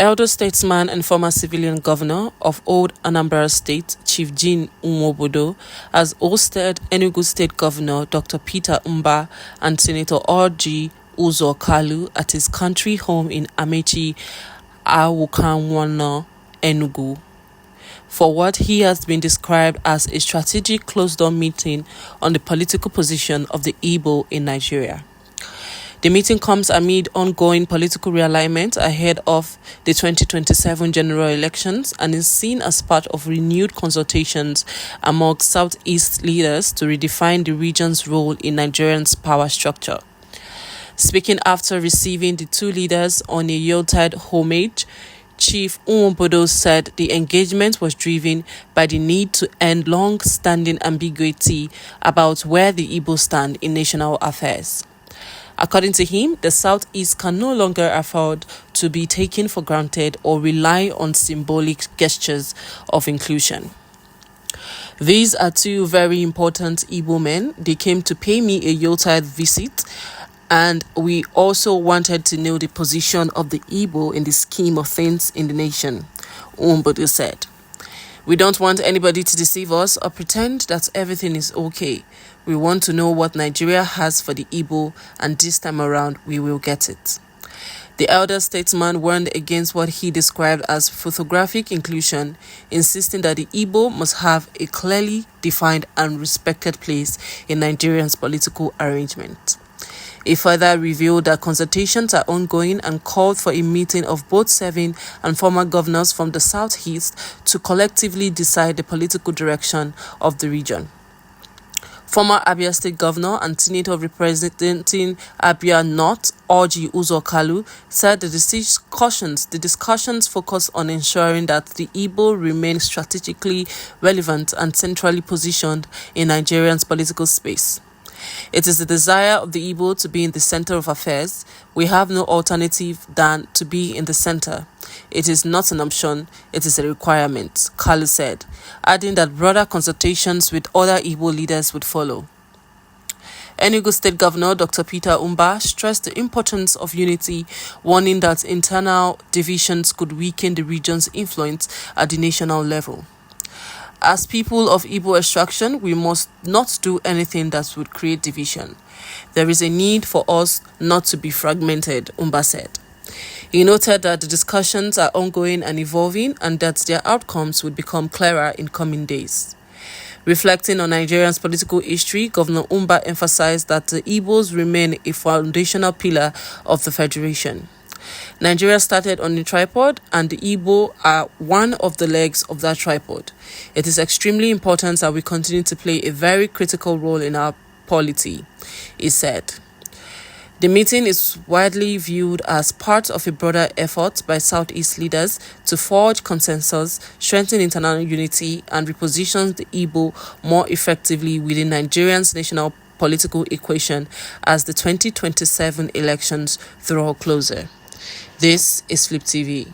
elder statesman and former civilian governor of Old Anambra State, Chief Jim Nwobodo, has hosted Enugu State Governor Dr. Peter Mbah and Senator Orji Uzor Kalu at his country home in Amechi, Awukanwana, Enugu, for what he has been described as a strategic closed-door meeting on the political position of the Igbo in Nigeria. The meeting comes amid ongoing political realignment ahead of the 2027 general elections and is seen as part of renewed consultations among Southeast leaders to redefine the region's role in Nigeria's power structure. Speaking after receiving the two leaders on a Yuletide homage, Chief Nwobodo said the engagement was driven by the need to end long-standing ambiguity about where the Igbo stand in national affairs. According to him, the Southeast can no longer afford to be taken for granted or rely on symbolic gestures of inclusion. These are two very important Igbo men. They came to pay me a Yuletide visit, and we also wanted to know the position of the Igbo in the scheme of things in the nation, Nwobodo said. We don't want anybody to deceive us or pretend that everything is okay. We want to know what Nigeria has for the Igbo, and this time around we will get it. The elder statesman warned against what he described as photographic inclusion, insisting that the Igbo must have a clearly defined and respected place in Nigeria's political arrangement. He further revealed that consultations are ongoing and called for a meeting of both serving and former governors from the Southeast to collectively decide the political direction of the region. Former Abia State Governor and Senator representing Abia North, Orji Uzor Kalu, said the discussions focus on ensuring that the Igbo remain strategically relevant and centrally positioned in Nigeria's political space. It is the desire of the Igbo to be in the center of affairs. We have no alternative than to be in the center. It is not an option, it is a requirement, Kalu said, adding that broader consultations with other Igbo leaders would follow. Enugu State Governor Dr. Peter Mbah stressed the importance of unity, warning that internal divisions could weaken the region's influence at the national level. As people of Igbo extraction, we must not do anything that would create division. There is a need for us not to be fragmented, Mbah said. He noted that the discussions are ongoing and evolving and that their outcomes would become clearer in coming days. Reflecting on Nigeria's political history, Governor Mbah emphasized that the Igbos remain a foundational pillar of the federation. Nigeria started on a tripod, and the Igbo are one of the legs of that tripod. It is extremely important that we continue to play a very critical role in our polity, he said. The meeting is widely viewed as part of a broader effort by Southeast leaders to forge consensus, strengthen internal unity, and reposition the Igbo more effectively within Nigeria's national political equation as the 2027 elections draw closer. This is Flip TV.